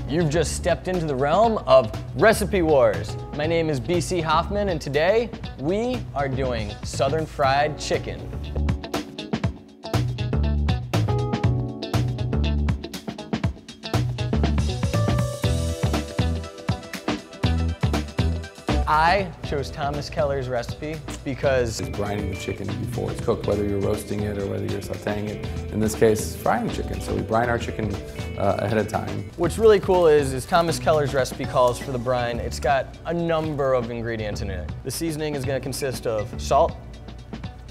You've just stepped into the realm of Recipe Wars. My name is BC Hoffman, and today we are doing Southern fried chicken. I chose Thomas Keller's recipe because it's brining the chicken before it's cooked, whether you're roasting it or whether you're sauteing it. In this case, frying chicken. So we brine our chicken ahead of time. What's really cool is Thomas Keller's recipe calls for the brine. It's got a number of ingredients in it. The seasoning is going to consist of salt,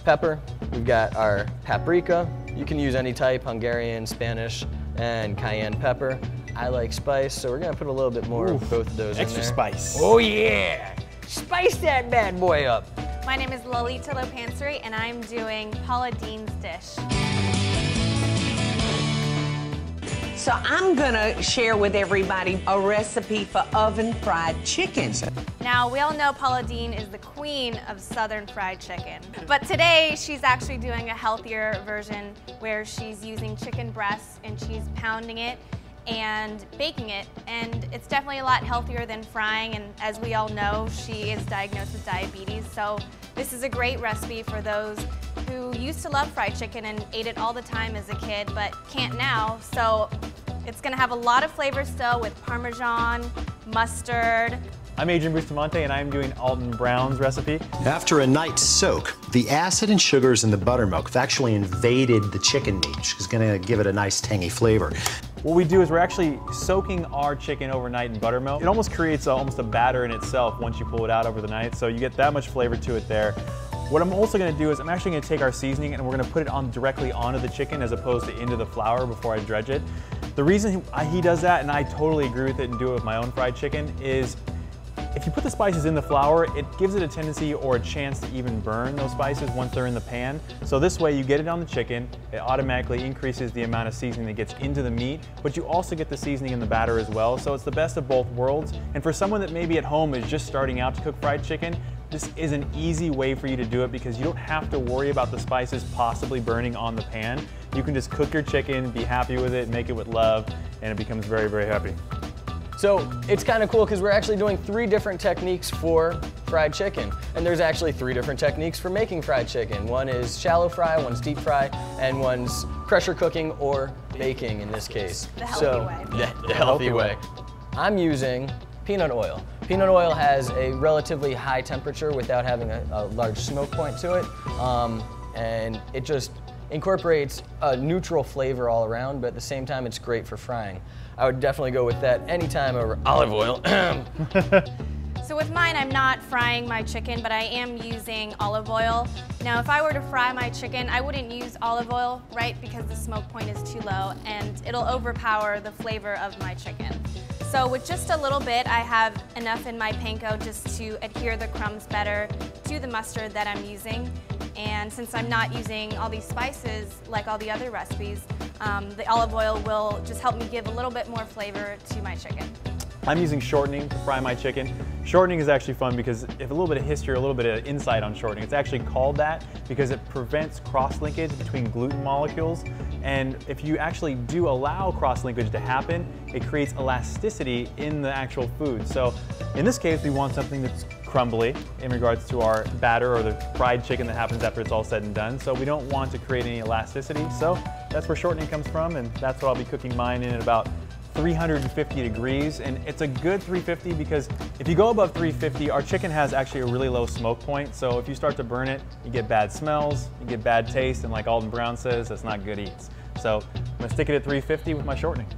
pepper, we've got our paprika. You can use any type, Hungarian, Spanish, and cayenne pepper. I like spice, so we're going to put a little bit more of both of those in there. Extra spice. Oh yeah! Spice that bad boy up. My name is Lolita Lopansary, and I'm doing Paula Deen's dish. So I'm gonna share with everybody a recipe for oven fried chicken. Now, we all know Paula Deen is the queen of Southern fried chicken. But today, she's actually doing a healthier version where she's using chicken breasts and she's pounding it and baking it, and it's definitely a lot healthier than frying, and as we all know, she is diagnosed with diabetes, so this is a great recipe for those who used to love fried chicken and ate it all the time as a kid but can't now. So it's going to have a lot of flavor still with Parmesan, mustard. I'm Adrian Bustamante, and I'm doing Alton Brown's recipe. After a night soak, the acid and sugars in the buttermilk have actually invaded the chicken meat, which is going to give it a nice tangy flavor. What we do is we're actually soaking our chicken overnight in buttermilk. It almost creates almost a batter in itself once you pull it out over the night, so you get that much flavor to it there. What I'm also going to do is I'm actually going to take our seasoning and we're going to put it on directly onto the chicken as opposed to into the flour before I dredge it. The reason he does that, and I totally agree with it and do it with my own fried chicken, is if you put the spices in the flour, it gives it a tendency or a chance to even burn those spices once they're in the pan. So this way you get it on the chicken, it automatically increases the amount of seasoning that gets into the meat, but you also get the seasoning in the batter as well. So it's the best of both worlds. And for someone that maybe at home is just starting out to cook fried chicken, this is an easy way for you to do it because you don't have to worry about the spices possibly burning on the pan. You can just cook your chicken, be happy with it, make it with love, and it becomes very, very happy. So it's kind of cool because we're actually doing 3 different techniques for fried chicken. And there's actually 3 different techniques for making fried chicken. One is shallow fry, one's deep fry, and one's pressure cooking or baking in this case. The healthy way. The healthy way. I'm using peanut oil. Peanut oil has a relatively high temperature without having a large smoke point to it. And it just incorporates a neutral flavor all around, but at the same time it's great for frying. I would definitely go with that anytime over olive oil. So with mine, I'm not frying my chicken, but I am using olive oil. Now, if I were to fry my chicken, I wouldn't use olive oil, right, because the smoke point is too low and it'll overpower the flavor of my chicken. So with just a little bit, I have enough in my panko just to adhere the crumbs better to the mustard that I'm using. And since I'm not using all these spices like all the other recipes, the olive oil will just help me give a little bit more flavor to my chicken. I'm using shortening to fry my chicken. Shortening is actually fun because if a little bit of history, a little bit of insight on shortening, it's actually called that because it prevents cross-linkage between gluten molecules. And if you actually do allow cross-linkage to happen, it creates elasticity in the actual food. So in this case, we want something that's crumbly in regards to our batter or the fried chicken that happens after it's all said and done. So we don't want to create any elasticity. So that's where shortening comes from, and that's what I'll be cooking mine in at about 350 degrees, and it's a good 350 because if you go above 350, our chicken has actually a really low smoke point, so if you start to burn it, you get bad smells, you get bad taste, and like Alton Brown says, that's not good eats. So I'm gonna stick it at 350 with my shortening.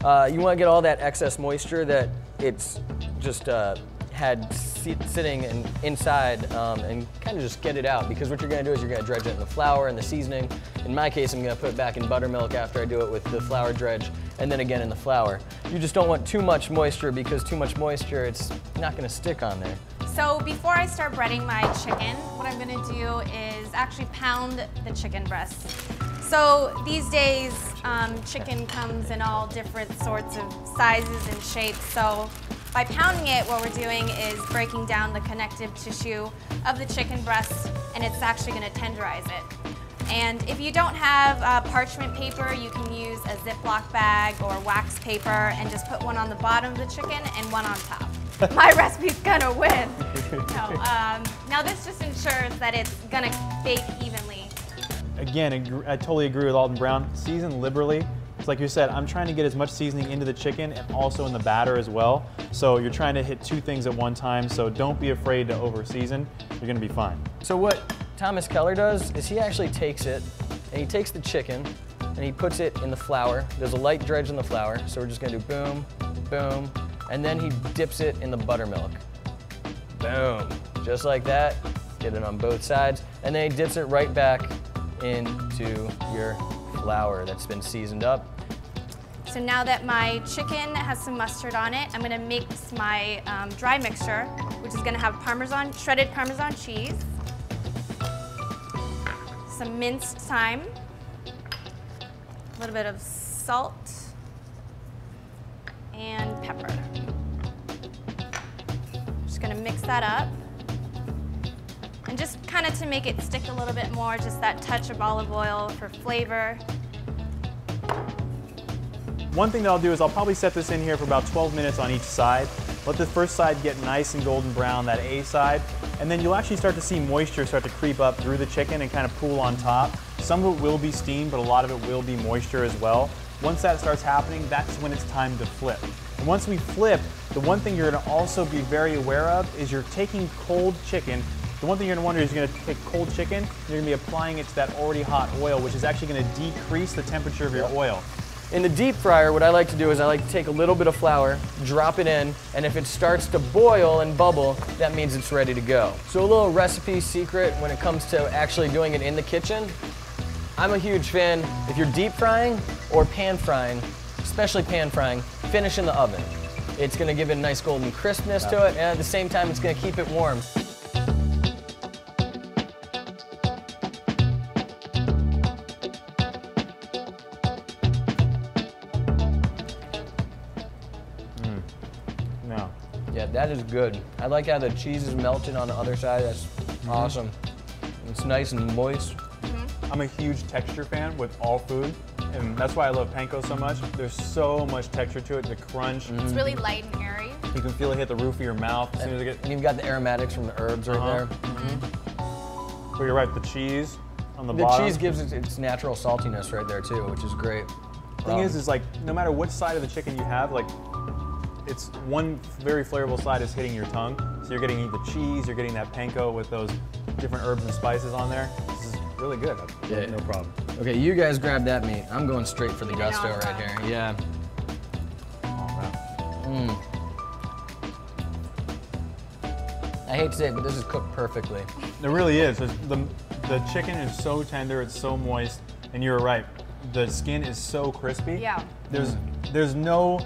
You want to get all that excess moisture that it's just had sitting inside and kind of just get it out, because what you're going to do is you're going to dredge it in the flour and the seasoning. In my case, I'm going to put it back in buttermilk after I do it with the flour dredge, and then again in the flour. You just don't want too much moisture, because too much moisture, it's not going to stick on there. So before I start breading my chicken, what I'm going to do is actually pound the chicken breasts. So these days, chicken comes in all different sorts of sizes and shapes. So by pounding it, what we're doing is breaking down the connective tissue of the chicken breast, and it's actually going to tenderize it. And if you don't have parchment paper, you can use a Ziploc bag or wax paper and just put one on the bottom of the chicken and one on top. My recipe's gonna win. Now this just ensures that it's gonna bake evenly. Again, I totally agree with Alton Brown. Season liberally. It's like you said, I'm trying to get as much seasoning into the chicken and also in the batter as well. So you're trying to hit two things at one time, so don't be afraid to over season. You're gonna be fine. So what Thomas Keller does is he actually takes it, and he takes the chicken, and he puts it in the flour. There's a light dredge in the flour, so we're just gonna do boom, boom, and then he dips it in the buttermilk. Boom, just like that. Get it on both sides, and then he dips it right back into your flour that's been seasoned up. So now that my chicken has some mustard on it, I'm gonna mix my dry mixture, which is gonna have shredded Parmesan cheese, some minced thyme, a little bit of salt, and pepper. Just gonna mix that up. And just kind of to make it stick a little bit more, just that touch of olive oil for flavor. One thing that I'll do is I'll probably set this in here for about 12 minutes on each side. Let the first side get nice and golden brown, that A side, and then you'll actually start to see moisture start to creep up through the chicken and kind of pool on top. Some of it will be steam, but a lot of it will be moisture as well. Once that starts happening, that's when it's time to flip. And once we flip, the one thing you're gonna also be very aware of is you're taking cold chicken. The one thing you're gonna wonder is you're gonna take cold chicken, and you're gonna be applying it to that already hot oil, which is actually gonna decrease the temperature of your oil. In the deep fryer, what I like to do is I like to take a little bit of flour, drop it in, and if it starts to boil and bubble, that means it's ready to go. So a little recipe secret when it comes to actually doing it in the kitchen. I'm a huge fan, if you're deep frying or pan frying, especially pan frying, finish in the oven. It's gonna give it a nice golden crispness to it, and at the same time, it's gonna keep it warm. Yeah, that is good. I like how the cheese is melted on the other side. That's awesome. It's nice and moist. I'm a huge texture fan with all food, and that's why I love panko so much. There's so much texture to it, the crunch. It's really light and airy. You can feel it hit the roof of your mouth as soon as it gets... And you've got the aromatics from the herbs right there. But you're right, the cheese on the bottom. The cheese gives it its natural saltiness right there too, which is great. The thing is like, no matter which side of the chicken you have, like, it's one very flavorful side is hitting your tongue. So you're getting the cheese, you're getting that panko with those different herbs and spices on there. This is really good. Yeah. No problem. Okay, you guys grab that meat. I'm going straight for the gusto right here. Yeah. Oh, I hate to say it, but this is cooked perfectly. It really is. The chicken is so tender, it's so moist, and you're right. The skin is so crispy. Yeah. There's no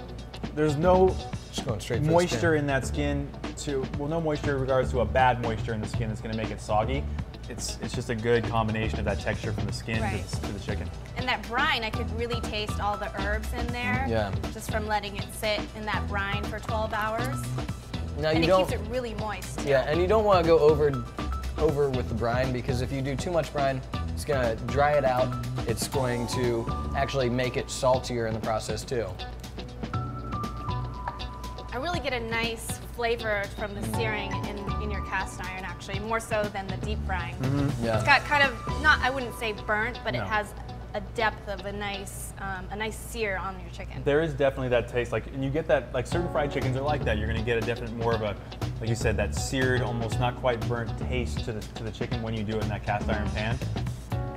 Just going straight for moisture in that skin no moisture in regards to a bad moisture in the skin that's going to make it soggy. It's just a good combination of that texture from the skin to the chicken. And that brine, I could really taste all the herbs in there. Yeah. Just from letting it sit in that brine for 12 hours. Now And you it don't, keeps it really moist. Yeah, and you don't want to go over with the brine, because if you do too much brine, it's going to dry it out. It's going to actually make it saltier in the process too. I really get a nice flavor from the searing in your cast iron, actually, more so than the deep frying. Yeah. It's got kind of, I wouldn't say burnt, but it has a depth of a nice sear on your chicken. There is definitely that taste, and you get that, certain fried chickens are like that. You're gonna get a definite more of a, like you said, that seared, almost not quite burnt taste to the chicken when you do it in that cast iron pan.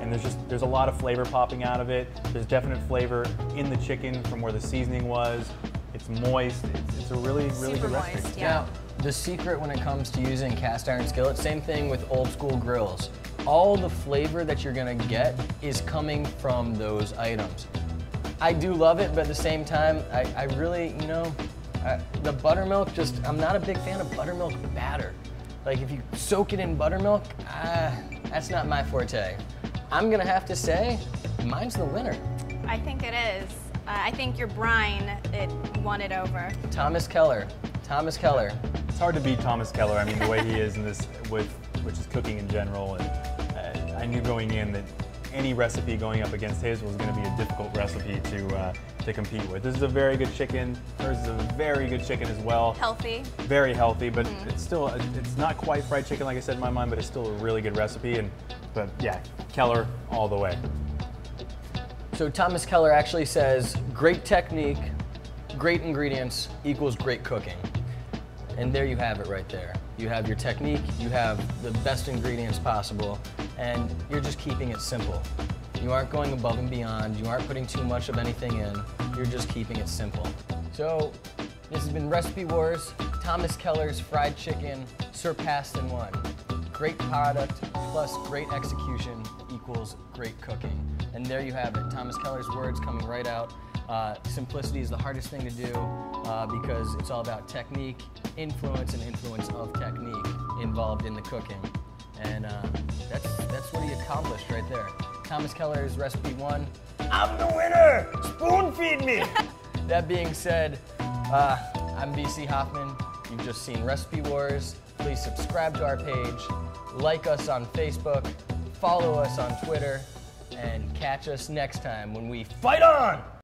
And there's a lot of flavor popping out of it. There's definite flavor in the chicken from where the seasoning was. It's moist. It's a really, really Super good recipe. moist, yeah. Now, the secret when it comes to using cast iron skillets, same thing with old school grills. All the flavor that you're gonna get is coming from those items. I do love it, but at the same time, I really, the buttermilk, I'm not a big fan of buttermilk batter. Like if you soak it in buttermilk, that's not my forte. I'm gonna have to say, mine's the winner. I think it is. I think your brine, it won it over. Thomas Keller. Thomas Keller. It's hard to beat Thomas Keller. I mean, the way he is in this, which is cooking in general. And I knew going in that any recipe going up against his was going to be a difficult recipe to compete with. This is a very good chicken. Hers is a very good chicken as well. Healthy. Very healthy, but it's still, it's not quite fried chicken like I said in my mind, but it's still a really good recipe. But yeah, Keller all the way. So Thomas Keller actually says, great technique, great ingredients equals great cooking. And there you have it right there. You have your technique, you have the best ingredients possible, and you're just keeping it simple. You aren't going above and beyond, you aren't putting too much of anything in, you're just keeping it simple. So this has been Recipe Wars. Thomas Keller's fried chicken surpassed in one. Great product plus great execution equals great cooking. And there you have it, Thomas Keller's words coming right out. Simplicity is the hardest thing to do because it's all about technique, influence, and influence of technique involved in the cooking. And that's what he accomplished right there. Thomas Keller's Recipe 1. I'm the winner! Spoon feed me! That being said, I'm BC Hoffman. You've just seen Recipe Wars. Please subscribe to our page, like us on Facebook, follow us on Twitter, and catch us next time when we fight on!